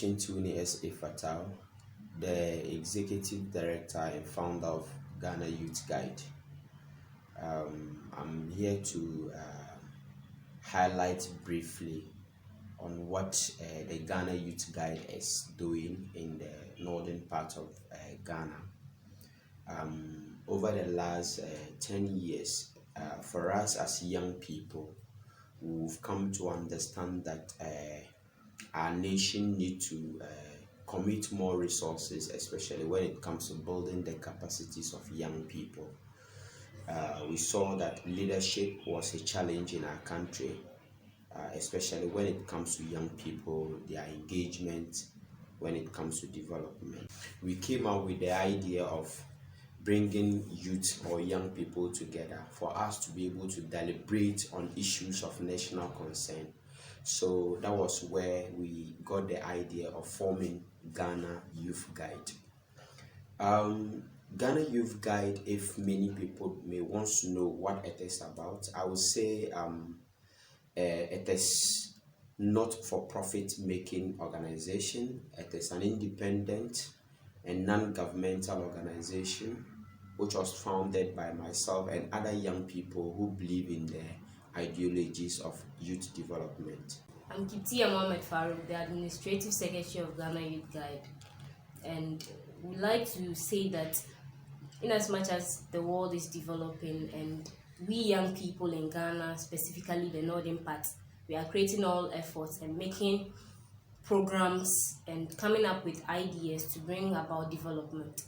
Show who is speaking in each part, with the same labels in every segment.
Speaker 1: Chintuni S.A. Fatal, the Executive Director and Founder of Ghana Youth Guide. I'm here to highlight briefly on what the Ghana Youth Guide is doing in the northern part of Ghana. Over the last 10 years, for us as young people, we've come to understand that our nation needs to commit more resources, especially when it comes to building the capacities of young people. We saw that leadership was a challenge in our country, especially when it comes to young people, their engagement, when it comes to development. We came up with the idea of bringing youth or young people together for us to be able to deliberate on issues of national concern. So that was where we got the idea of forming Ghana Youth Guide. Ghana Youth Guide, if many people may want to know what it is about, I would say it is not for profit making organization. It is an independent and non-governmental organization which was founded by myself and other young people who believe in the ideologies of youth development.
Speaker 2: I'm Kiptia Mohamed Farouk, the Administrative Secretary of Ghana Youth Guide, and we'd like to say that in as much as the world is developing and we young people in Ghana, specifically the northern part, we are creating all efforts and making programs and coming up with ideas to bring about development.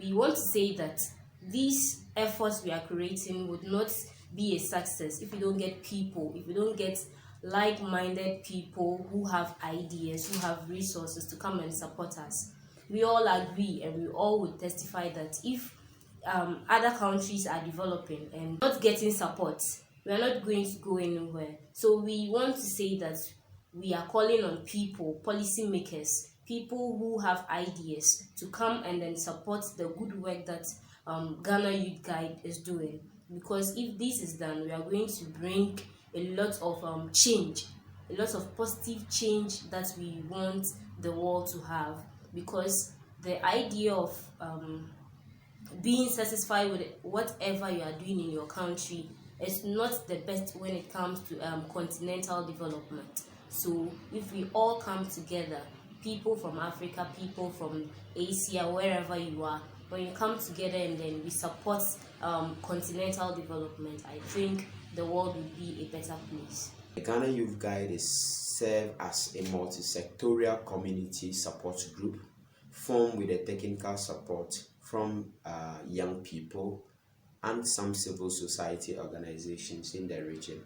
Speaker 2: We want to say that these efforts we are creating would not be a success if we don't get people, if we don't get like-minded people who have ideas, who have resources to come and support us. We all agree and we all would testify that if other countries are developing and not getting support, we are not going to go anywhere. So we want to say that we are calling on people, policymakers, people who have ideas to come and then support the good work that Ghana Youth Guide is doing. Because if this is done, we are going to bring a lot of change, a lot of positive change that we want the world to have. Because the idea of being satisfied with whatever you are doing in your country is not the best when it comes to continental development. So if we all come together, people from Africa, people from Asia, wherever you are, when you come together and then we support continental development, I think the world will be a better place.
Speaker 1: The Ghana Youth Guide is served as a multi-sectorial community support group formed with a technical support from young people and some civil society organizations in the region.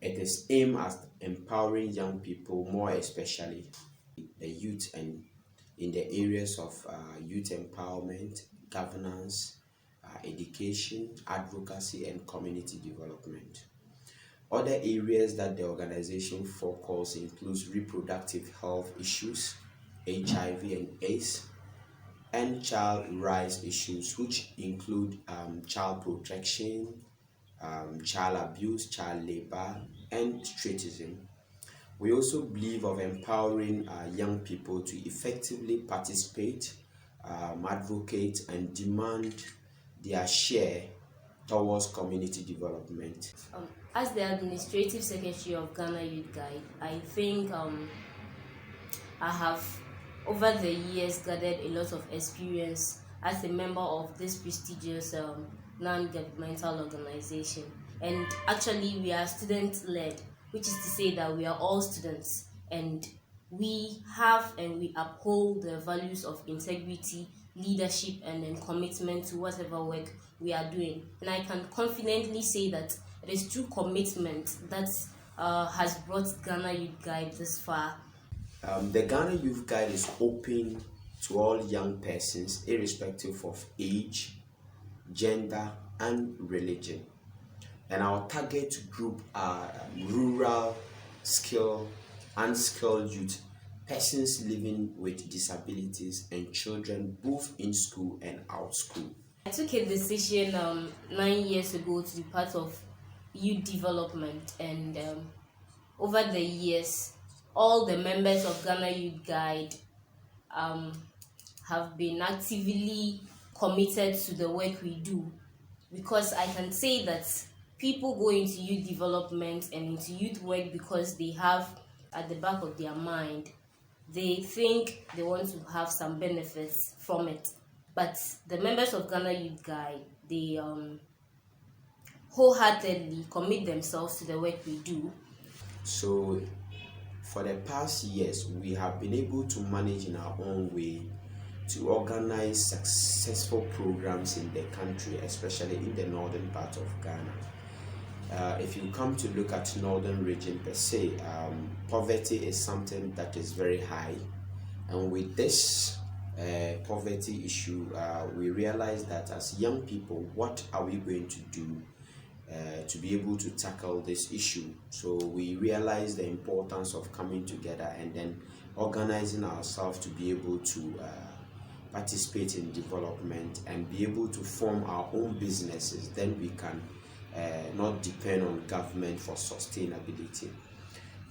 Speaker 1: It is aimed at empowering young people, more especially the youth, and in the areas of youth empowerment, governance, education, advocacy, and community development. Other areas that the organization focuses includes reproductive health issues, HIV and AIDS, and child rights issues, which include child protection, child abuse, child labor, and straightism. We also believe of empowering young people to effectively participate, advocate, and demand their share towards community development.
Speaker 2: As the Administrative Secretary of Ghana Youth Guide, I think I have over the years gathered a lot of experience as a member of this prestigious non-governmental organization. And actually we are student-led, which is to say that we are all students, and we have and we uphold the values of integrity, leadership, and then commitment to whatever work we are doing. And I can confidently say that it is true commitment that has brought Ghana Youth Guide this far.
Speaker 1: The Ghana Youth Guide is open to all young persons, irrespective of age, gender, and religion. And our target group are rural, skilled, unskilled youth, persons living with disabilities, and children both in school and out school.
Speaker 2: I took a decision 9 years ago to be part of youth development, and over the years, all the members of Ghana Youth Guide have been actively committed to the work we do, because I can say that people go into youth development and into youth work because they have at the back of their mind, they think they want to have some benefits from it. But the members of Ghana Youth Guide, they wholeheartedly commit themselves to the work we do.
Speaker 1: So for the past years, we have been able to manage in our own way to organize successful programs in the country, especially in the northern part of Ghana. If you come to look at northern region per se, poverty is something that is very high, and with this poverty issue, we realize that as young people, what are we going to do to be able to tackle this issue? So we realize the importance of coming together and then organizing ourselves to be able to participate in development and be able to form our own businesses. Then we can not depend on government for sustainability.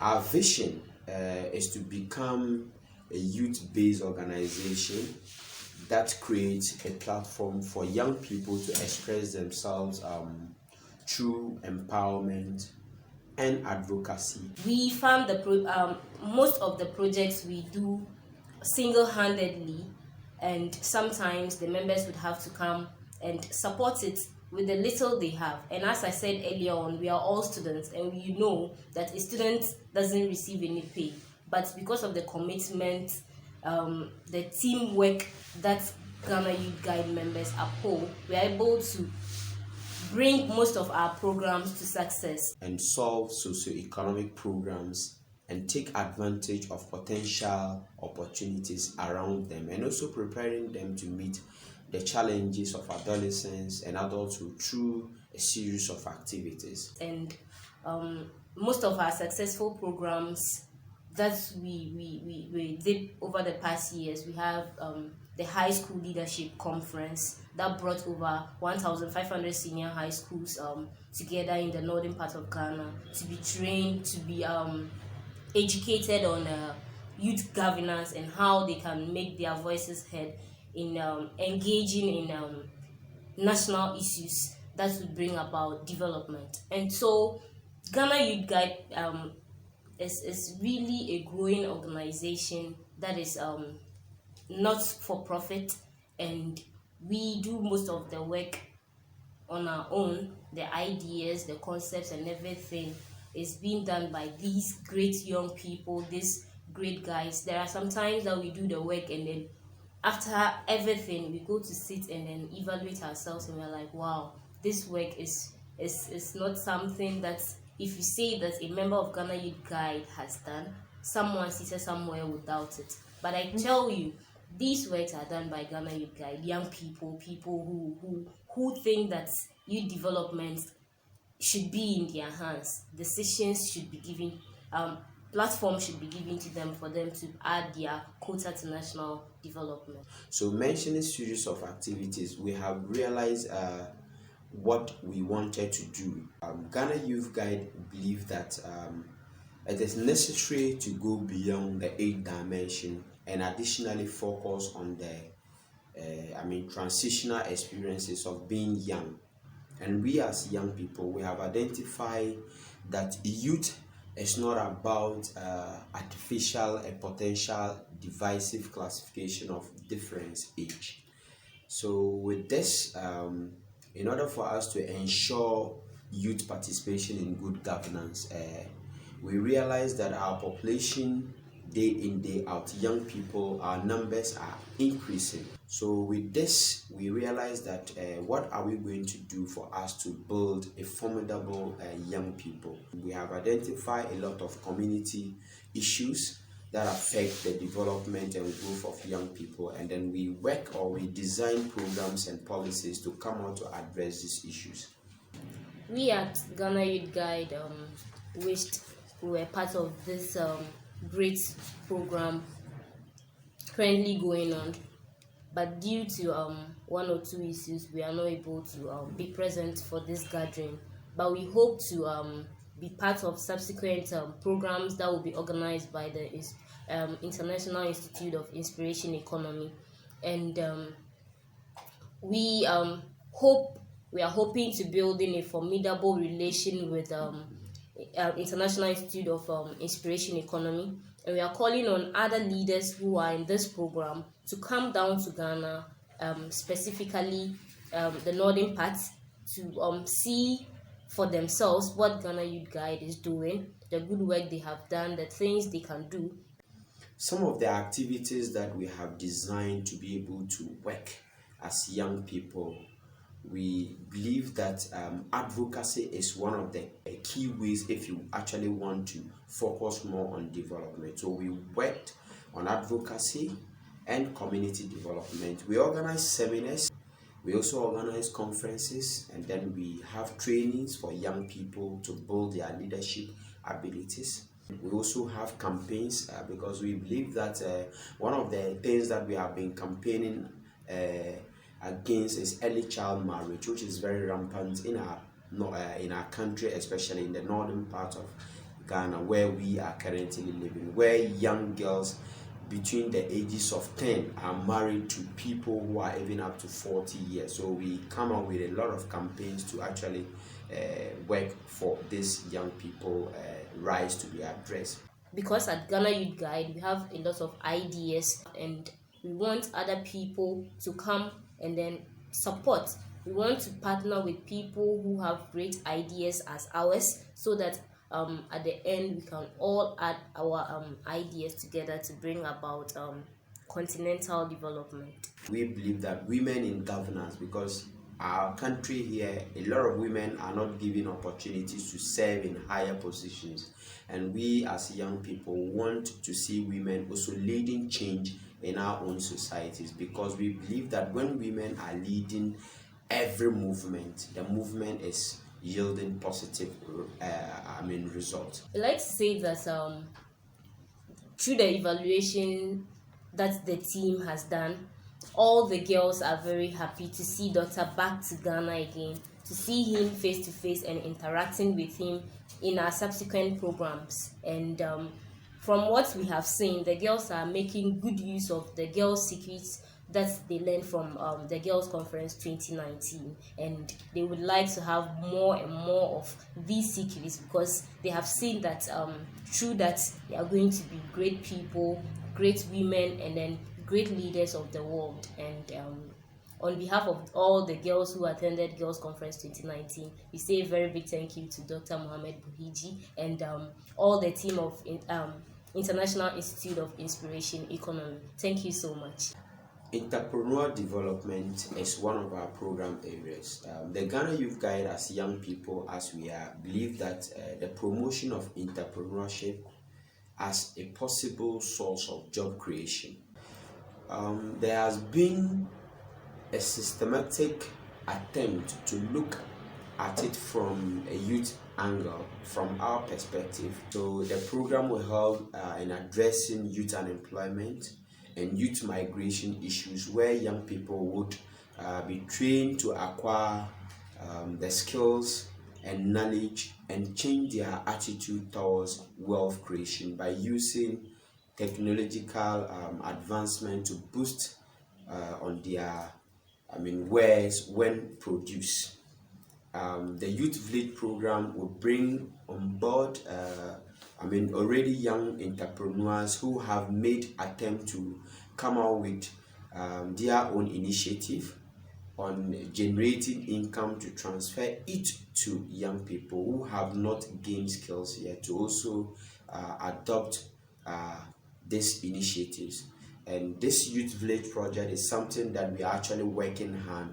Speaker 1: Our vision is to become a youth-based organization that creates a platform for young people to express themselves through empowerment and advocacy.
Speaker 2: We found most of the projects we do single-handedly, and sometimes the members would have to come and support it with the little they have. And as I said earlier on, we are all students, and we know that a student doesn't receive any pay. But because of the commitment, the teamwork that Ghana Youth Guide members uphold, we are able to bring most of our programs to success
Speaker 1: and solve socio-economic programs and take advantage of potential opportunities around them, and also preparing them to meet the challenges of adolescents and adulthood through a series of activities.
Speaker 2: And most of our successful programs that we did over the past years, we have the High School Leadership Conference that brought over 1,500 senior high schools together in the northern part of Ghana to be trained, to be educated on youth governance and how they can make their voices heard in engaging in national issues that would bring about development. And so Ghana Youth Guide is really a growing organization that is not for profit, and we do most of the work on our own. The ideas, the concepts, and everything is being done by these great young people, these great guys. There are some times that we do the work, and then after everything, we go to sit and then evaluate ourselves, and we're like, wow, this work is not something that, if you say that a member of Ghana Youth Guide has done, someone seated somewhere would doubt it. But I tell you, these works are done by Ghana Youth Guide, young people who think that youth development should be in their hands. Decisions should be given, platforms should be given to them for them to add their quota to national development.
Speaker 1: So mentioning series of activities, we have realized what we wanted to do. Ghana Youth Guide believe that it is necessary to go beyond the 8 dimension and additionally focus on the transitional experiences of being young. And we as young people, we have identified that youth is not about artificial and potential divisive classification of different age. So with this, in order for us to ensure youth participation in good governance, we realize that our population, day in, day out, young people, our numbers are increasing. So with this, we realize that what are we going to do for us to build a formidable young people? We have identified a lot of community issues that affect the development and growth of young people, and then we work or we design programs and policies to come out to address these issues.
Speaker 2: We at Ghana Youth Guide wished we were part of this great program currently going on, but due to 1 or 2 issues, we are not able to be present for this gathering. But we hope to be part of subsequent programs that will be organized by the International Institute of Inspiration Economy. And we are hoping to build in a formidable relation with International Institute of Inspiration Economy, and we are calling on other leaders who are in this program to come down to Ghana, specifically the northern part, to see for themselves what Ghana Youth Guide is doing, the good work they have done, the things they can do.
Speaker 1: Some of the activities that we have designed to be able to work as young people, we believe that advocacy is one of the key ways if you actually want to focus more on development. So we worked on advocacy and community development. We organize seminars, we also organize conferences, and then we have trainings for young people to build their leadership abilities. We also have campaigns because we believe that one of the things that we have been campaigning against is early child marriage, which is very rampant in our country, especially in the northern part of Ghana, where we are currently living, where young girls between the ages of 10 are married to people who are even up to 40 years. So we come up with a lot of campaigns to actually work for these young people rights to be addressed.
Speaker 2: Because at Ghana Youth Guide, we have a lot of ideas, and we want other people to come and then support. We want to partner with people who have great ideas as ours, so that at the end we can all add our ideas together to bring about continental development.
Speaker 1: We believe that women in governance, because our country here, a lot of women are not given opportunities to serve in higher positions, and we as young people want to see women also leading change in our own societies, because we believe that when women are leading every movement, the movement is yielding positive results.
Speaker 2: I like to say that through the evaluation that the team has done, all the girls are very happy to see Dr. back to Ghana again, to see him face to face and interacting with him in our subsequent programs. And from what we have seen, the girls are making good use of the girls' secrets that they learned from the Girls Conference 2019, and they would like to have more and more of these secrets, because they have seen that through that they are going to be great people, great women, and then great leaders of the world. And on behalf of all the girls who attended Girls Conference 2019, we say a very big thank you to Dr. Mohamed Buhiji and all the team of International Institute of Inspiration Economy. Thank you so much.
Speaker 1: Entrepreneurial development is one of our program areas. The Ghana Youth Guide, as young people as we are, believe that the promotion of entrepreneurship as a possible source of job creation. There has been a systematic attempt to look at it from a youth angle, from our perspective. So the program will help in addressing youth unemployment and youth migration issues, where young people would be trained to acquire the skills and knowledge and change their attitude towards wealth creation by using technological advancement to boost on their wares when produced. The Youth Village program will bring on board already young entrepreneurs who have made attempt to come out with their own initiative on generating income to transfer it to young people who have not gained skills yet, to also adopt these initiatives. And this Youth Village project is something that we are actually working hard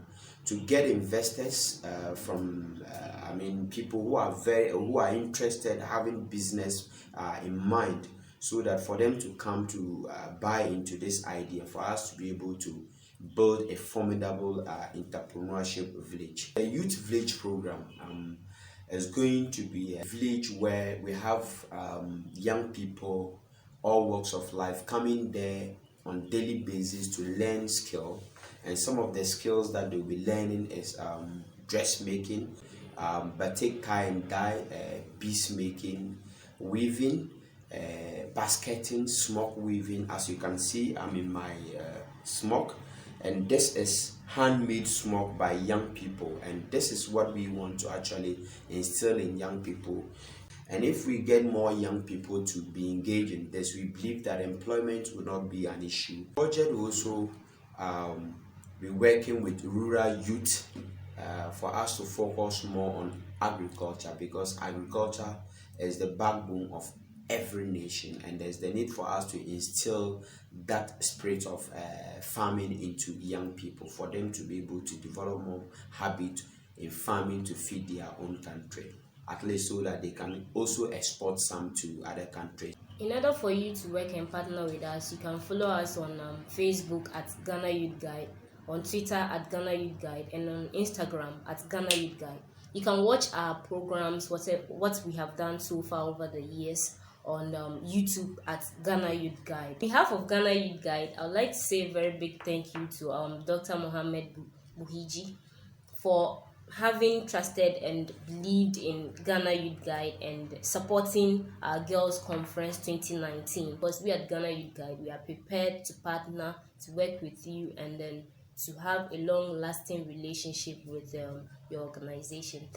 Speaker 1: to get investors from people who are interested, having business in mind, so that for them to come to buy into this idea, for us to be able to build a formidable entrepreneurship village. The Youth Village program is going to be a village where we have young people, all walks of life, coming there on daily basis to learn skill. And some of the skills that they'll be learning is dressmaking, batik tie and dye, peacemaking, weaving, basketing, smoke weaving. As you can see, I'm in my smoke, and this is handmade smoke by young people, and this is what we want to actually instill in young people. And if we get more young people to be engaged in this, we believe that employment will not be an issue. The project will also be working with rural youth for us to focus more on agriculture, because agriculture is the backbone of every nation, and there's the need for us to instill that spirit of farming into young people, for them to be able to develop more habit in farming to feed their own country, at least so that they can also export some to other countries.
Speaker 2: In order for you to work and partner with us, you can follow us on Facebook at Ghana Youth Guide, on Twitter at Ghana Youth Guide, and on Instagram at Ghana Youth Guide. You can watch our programs, what we have done so far over the years, on YouTube at Ghana Youth Guide. On behalf of Ghana Youth Guide, I would like to say a very big thank you to Dr. Mohammed Buhiji for having trusted and believed in Ghana Youth Guide and supporting our Girls Conference 2019. Because we at Ghana Youth Guide, we are prepared to partner, to work with you, and then to have a long-lasting relationship with your organization.